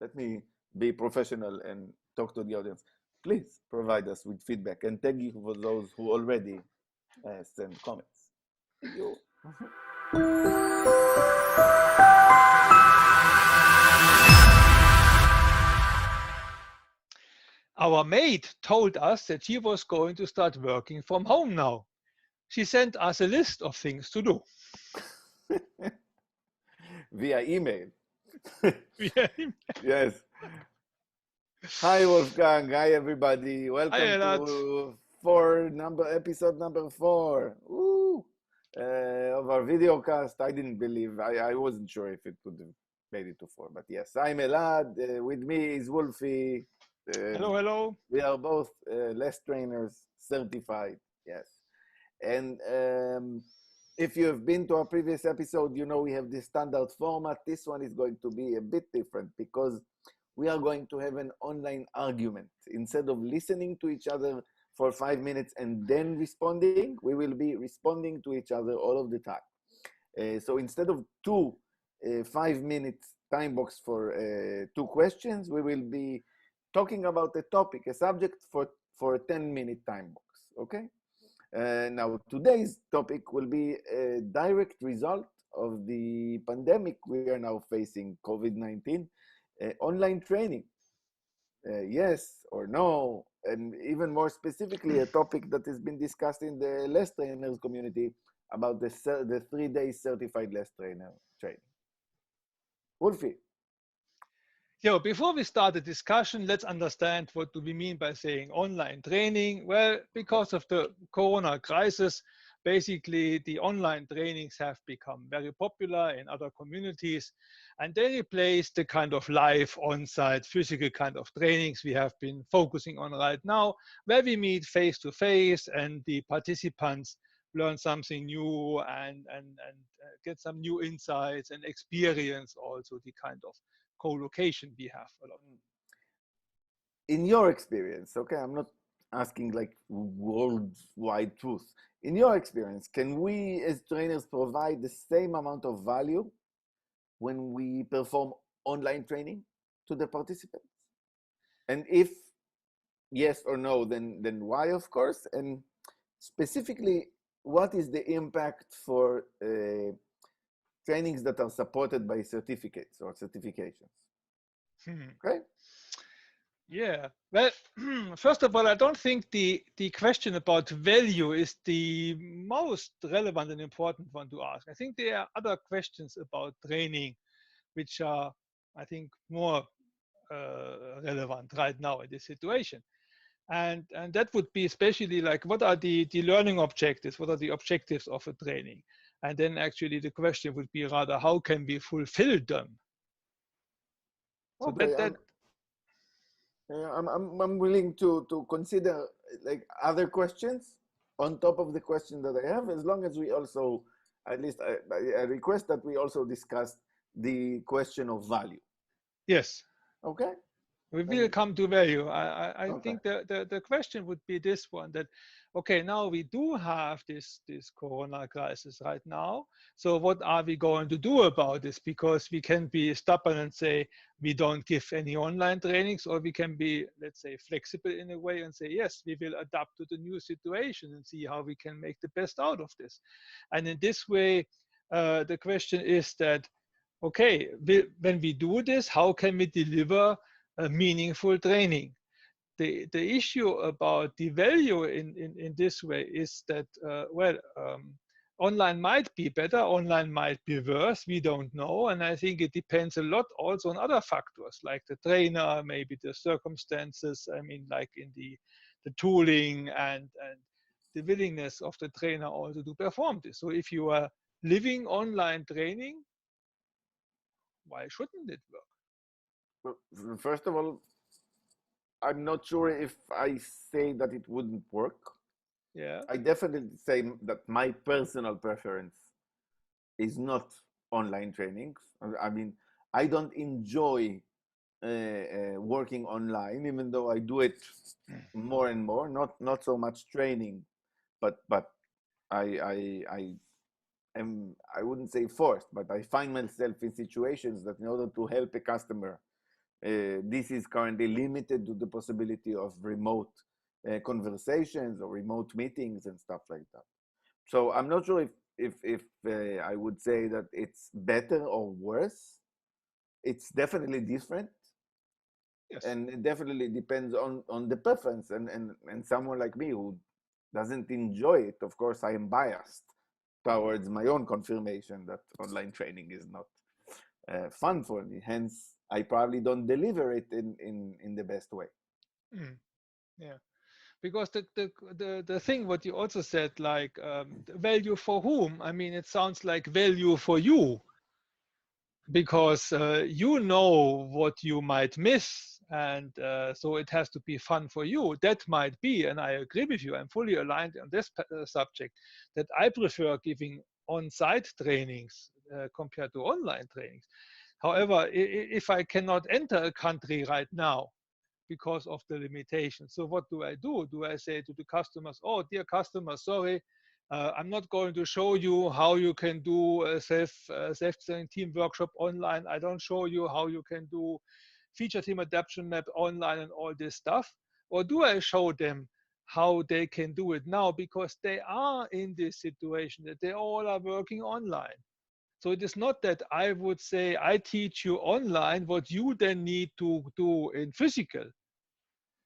let me be professional and talk to the audience. Please provide us with feedback, and thank you for those who already send comments. Thank you. Our maid told us that she was going to start working from home now. She sent us a list of things to do. Via email. Yeah. Yes. Hi Wolfgang. Hi everybody. Hi, Welcome Elad. to episode number 4. Woo! Of our video cast. I didn't believe. I wasn't sure if it could have made it to 4, but yes. I'm Elad. With me is Wolfi. Hello, hello. We are both LeSS trainers, certified. Yes. And if you have been to our previous episode, you know we have this standard format. This one is going to be a bit different because we are going to have an online argument. Instead of listening to each other for 5 minutes and then responding, we will be responding to each other all of the time. So instead of two 5-minute time box for 2 questions, we will be talking about a topic, a subject for a 10-minute time box, okay? Now, today's topic will be a direct result of the pandemic we are now facing, COVID-19, online training. Yes or no, and even more specifically, a topic that has been discussed in the LeSS trainers community about the 3-day certified LeSS trainer training. Wolfi. So before we start the discussion, let's understand what do we mean by saying online training. Well, because of the Corona crisis, basically the online trainings have become very popular in other communities, and they replace the kind of live on-site physical kind of trainings we have been focusing on right now, where we meet face to face and the participants learn something new and get some new insights and experience also the kind of co-location we have a lot. In your experience, okay, I'm not asking like worldwide truth. In your experience, can we as trainers provide the same amount of value when we perform online training to the participants? And if yes or no, then why, of course? And specifically, what is the impact for trainings that are supported by certificates or certifications? Okay. Yeah, well, first of all, I don't think the question about value is the most relevant and important one to ask. I think there are other questions about training which are, I think, more relevant right now in this situation. And that would be especially like, what are the learning objectives? What are the objectives of a training? And then actually the question would be rather, how can we fulfill them? So Okay. that I'm willing to consider like other questions on top of the question that I have, as long as we also, at least I request that we also discuss the question of value. yes. Okay. We will come to value. I Okay. think the question would be this one, that, okay, now we do have this Corona crisis right now. So what are we going to do about this? Because we can be stubborn and say we don't give any online trainings, or we can be, let's say, flexible in a way and say, yes, we will adapt to the new situation and see how we can make the best out of this. And in this way, the question is that, okay, when we do this, how can we deliver a meaningful training? The issue about the value in this way is that, online might be better, online might be worse, we don't know. And I think it depends a lot also on other factors, like the trainer, maybe the circumstances, I mean, like in the tooling and the willingness of the trainer also to perform this. So if you are living online training, why shouldn't it work? Well, first of all, I'm not sure if I say that it wouldn't work. Yeah. I definitely say that my personal preference is not online trainings. I mean, I don't enjoy working online, even though I do it more and more. Not so much training, but I am, I wouldn't say forced, but I find myself in situations that in order to help a customer This is currently limited to the possibility of remote conversations or remote meetings and stuff like that. So I'm not sure if I would say that it's better or worse. It's definitely different, Yes. and it definitely depends on the preference. And someone like me who doesn't enjoy it, of course, I am biased towards my own confirmation that online training is not fun for me. Hence, I probably don't deliver it in the best way. Mm, yeah. Because the thing what you also said, like the value for whom? I mean, it sounds like value for you, because you know what you might miss, and so it has to be fun for you. That might be, and I agree with you, I'm fully aligned on this subject, that I prefer giving on-site trainings compared to online trainings. However, if I cannot enter a country right now because of the limitations, so what do I do? Do I say to the customers, oh, dear customer, sorry, I'm not going to show you how you can do a self-training team workshop online. I don't show you how you can do feature team adaptation map online and all this stuff. Or do I show them how they can do it now, because they are in this situation that they all are working online? So it is not that I would say I teach you online what you then need to do in physical.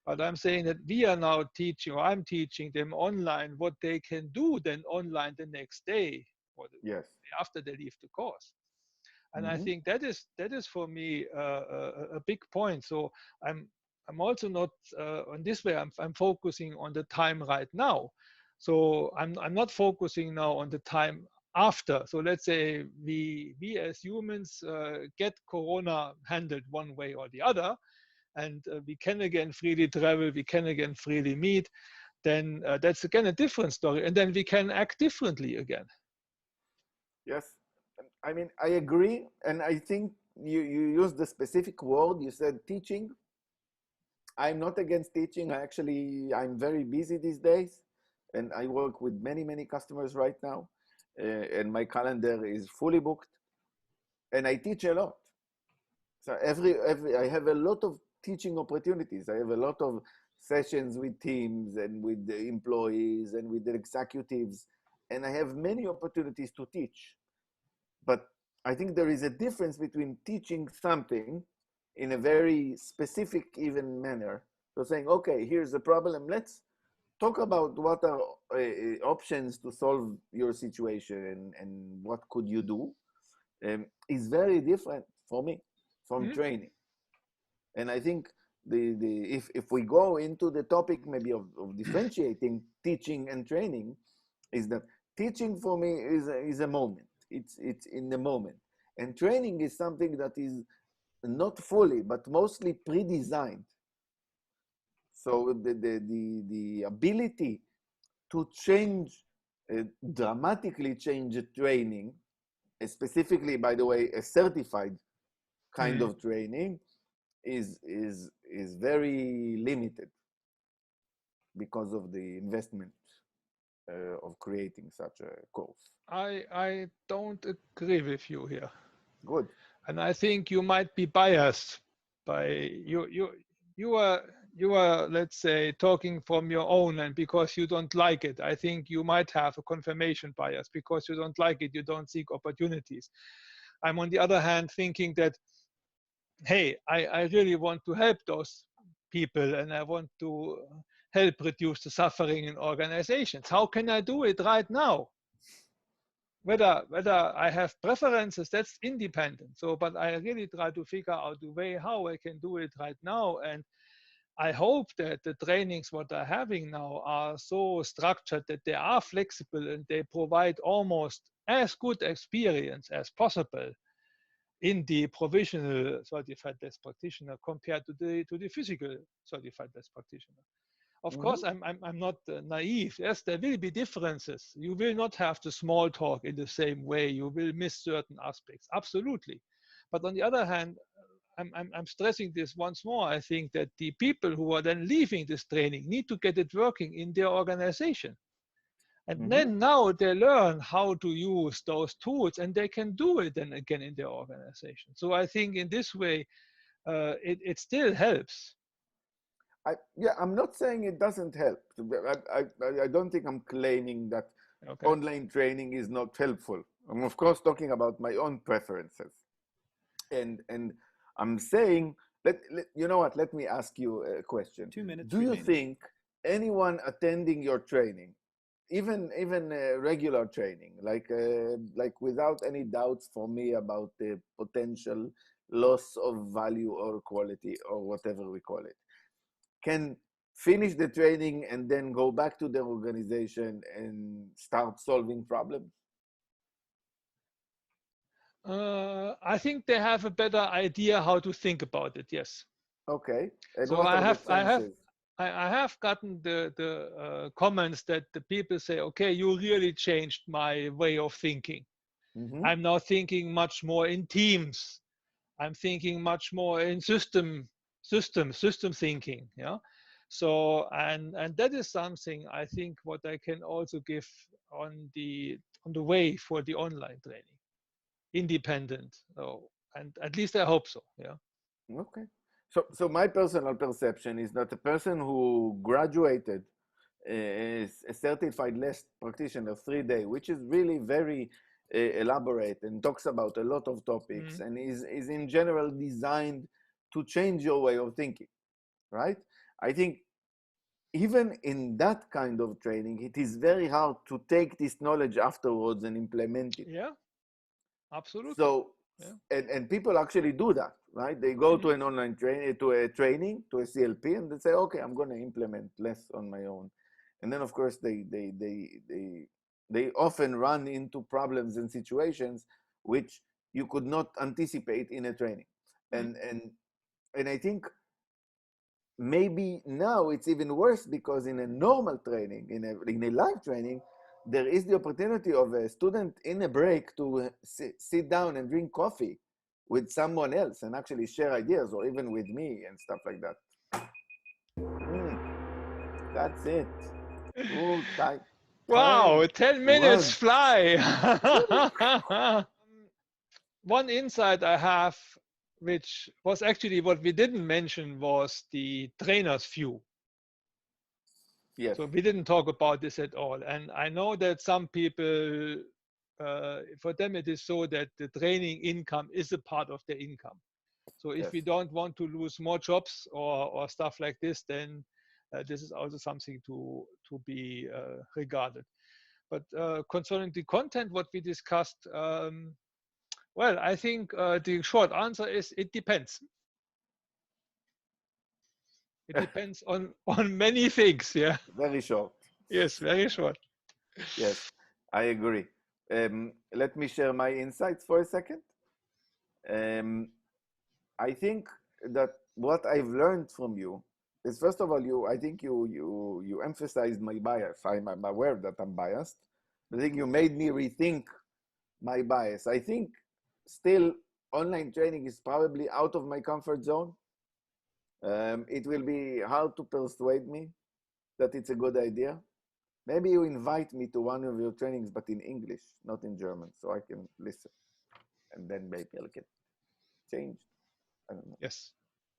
But I'm saying that we are now teaching, or I'm teaching them online what they can do then online the next day, or the Yes. day after they leave the course. And I Mm-hmm. think that is for me a big point. So I'm I'm also not on this way. I'm focusing on the time right now. So I'm not focusing now on the time after. So let's say we as humans get Corona handled one way or the other, and we can again freely travel, we can again freely meet, then that's again a different story. And then we can act differently again. Yes. I mean, I agree. And I think you used the specific word. You said teaching. I'm not against teaching. I'm very busy these days. And I work with many customers right now. And my calendar is fully booked. And I teach a lot. So I have a lot of teaching opportunities. I have a lot of sessions with teams and with the employees and with the executives. And I have many opportunities to teach. But I think there is a difference between teaching something in a very specific, even manner. So saying, okay, here's the problem. Let's talk about what are options to solve your situation and what could you do. Is very different for me from Mhm. training. And I think if we go into the topic maybe of differentiating teaching and training, is that teaching for me is a moment. It's in the moment, and training is something that is not fully but mostly pre-designed. So the ability to change, dramatically change training, specifically, by the way, a certified kind Mhm. of training, is very limited because of the investment of creating such a course. I don't agree with you here. Good. And I think you might be biased by you are you are, let's say, talking from your own, and because you don't like it, I think you might have a confirmation bias. Because you don't like it, you don't seek opportunities. I'm on the other hand thinking that, hey, I really want to help those people, and I want to help reduce the suffering in organizations. How can I do it right now? Whether I have preferences, that's independent. So, but I really try to figure out the way how I can do it right now. And I hope that the trainings what I'm having now are so structured that they are flexible and they provide almost as good experience as possible in the provisional certified LeSS practitioner compared to the physical certified LeSS practitioner. Of Mm-hmm. course, I'm not naive. Yes, there will be differences. You will not have the small talk in the same way. You will miss certain aspects, absolutely. But on the other hand, I'm stressing this once more. I think that the people who are then leaving this training need to get it working in their organization. And Mm-hmm. then now they learn how to use those tools, and they can do it then again in their organization. So I think in this way, it still helps. I'm not saying it doesn't help. I don't think I'm claiming that Okay. online training is not helpful. I'm of course talking about my own preferences, and I'm saying you know what? Let me ask you a question. 2 minutes Do you remaining. think anyone attending your training, even regular training, like without any doubts for me about the potential loss of value or quality or whatever we call it, can finish the training and then go back to their organization and start solving problems? I think they have a better idea how to think about it. Yes. Okay. And So what are the senses? I have gotten the comments that the people say, okay, you really changed my way of thinking. Mm-hmm. I'm now thinking much more in teams. I'm thinking much more in system thinking. Yeah. So and that is something I think what I can also give on the way for the online training, independent. So, and at least I hope so. Yeah. Okay. So my personal perception is that a person who graduated is a certified LeSS practitioner 3-day, which is really very elaborate and talks about a lot of topics and is in general designed to change your way of thinking, right? I think even in that kind of training, it is very hard to take this knowledge afterwards and implement it. Yeah. Absolutely. So, Yeah. and people actually do that, right? They go to an online training, to a CLP, and they say, okay, I'm going to implement LeSS on my own. And then, of course, they often run into problems and situations which you could not anticipate in a training. And I think maybe now it's even worse because in a normal training, in a live training, there is the opportunity of a student in a break to sit down and drink coffee with someone else and actually share ideas, or even with me and stuff like that. That's it. Ooh, Wow, 10 minutes runs. fly. One insight I have, which was actually what we didn't mention, was the trainer's view. Yes. So we didn't talk about this at all. And I know that some people, for them, it is so that the training income is a part of their income. So if we don't want to lose more jobs or stuff like this, then this is also something to be regarded. But concerning the content, what we discussed, well, I think the short answer is it depends. It depends on many things. Yeah. Very short. Yes, very short. Yes, I agree. Let me share my insights for a second. I think that what I've learned from you is, first of all, I think you emphasized my bias. I'm aware that I'm biased. I think you made me rethink my bias. I think still online training is probably out of my comfort zone. It will be hard to persuade me that it's a good idea. Maybe you invite me to one of your trainings, but in English, not in German, so I can listen. And then maybe I'll get changed. I don't know. Yes.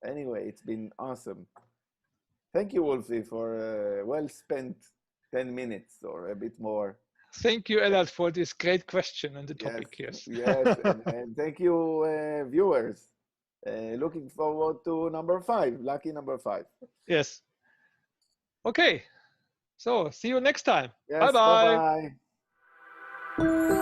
Anyway, it's been awesome. Thank you, Wolfi, for a well-spent 10 minutes or a bit more. Thank you, Elad, for this great question on the topic. Yes. Yes, and thank you, viewers. Looking forward to number 5, lucky number 5. Yes. Okay. So see you next time. Yes, Bye-bye. bye-bye.